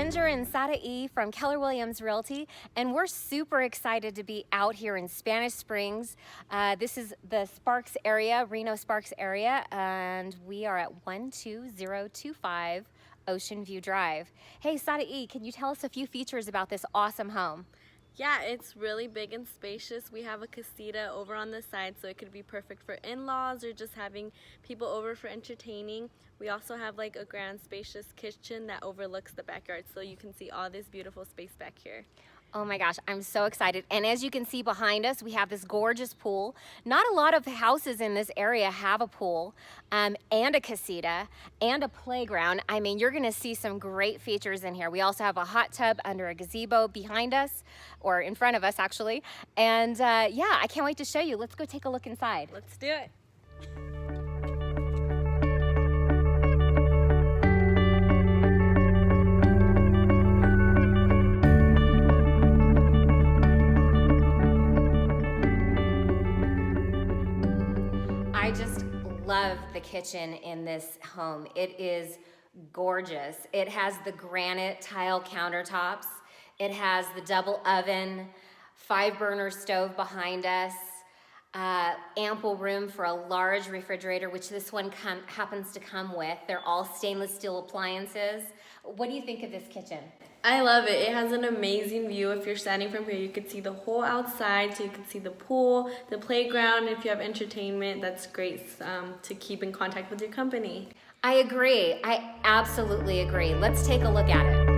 Ginger and Sada E from Keller Williams Realty, and we're super excited to be out here in Spanish Springs. This is the Sparks area, Reno Sparks area, and we are at 12025 Ocean View Drive. Hey, Sada E, can you tell us a few features about this awesome home? Yeah, it's really big and spacious. We have a casita over on the side, so it could be perfect for in-laws or just having people over for entertaining. We also have like a grand spacious kitchen that overlooks the backyard, so you can see all this beautiful space back here. Oh my gosh, I'm so excited. And as you can see behind us, we have this gorgeous pool. Not a lot of houses in this area have a pool and a casita and a playground. I mean, you're gonna see some great features in here. We also have a hot tub under a gazebo behind us, or in front of us actually. And yeah, I can't wait to show you. Let's go take a look inside. Let's do it. I just love the kitchen in this home. It is gorgeous. It has the granite tile countertops. It has the double oven, 5-burner stove behind us, ample room for a large refrigerator, which this one happens to come with. They're all stainless steel appliances. What do you think of this kitchen? I love it. It has an amazing view. If you're standing from here, you could see the whole outside, so you can see the pool, the playground. If you have entertainment, that's great to keep in contact with your company. I agree. I absolutely agree. Let's take a look at it.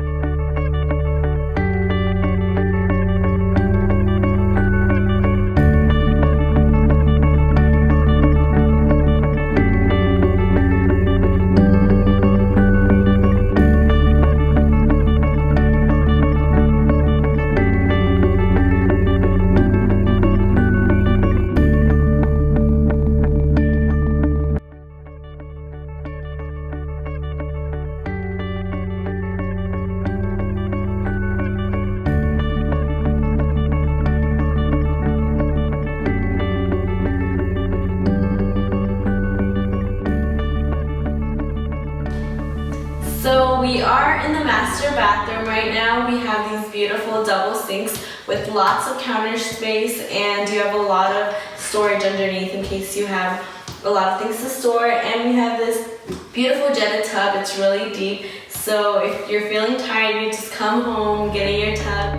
So we are in the master bathroom right now. We have these beautiful double sinks with lots of counter space, and you have a lot of storage underneath in case you have a lot of things to store. And we have this beautiful jetted tub. It's really deep. So if you're feeling tired, you just come home, get in your tub.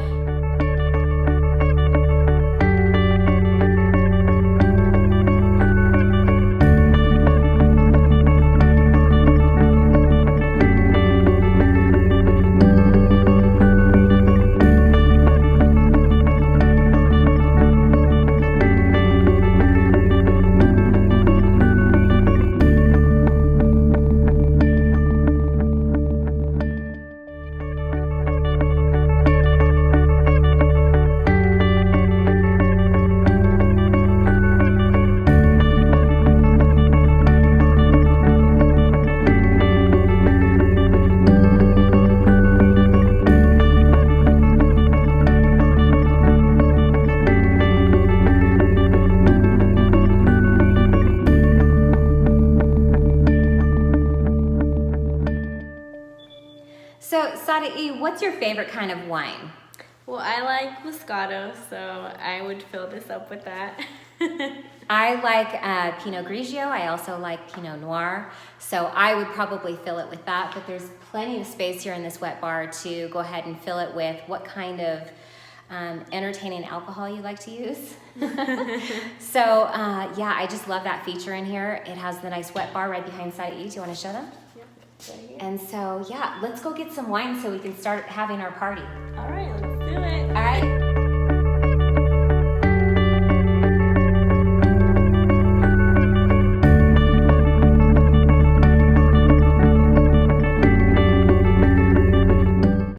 So, Sada E, what's your favorite kind of wine? Well, I like Moscato, so I would fill this up with that. I like Pinot Grigio. I also like Pinot Noir. So I would probably fill it with that, but there's plenty of space here in this wet bar to go ahead and fill it with what kind of entertaining alcohol you like to use. So yeah, I just love that feature in here. It has the nice wet bar right behind Sada E. Do you want to show them? Yeah. And so yeah, let's go get some wine so we can start having our party. All right.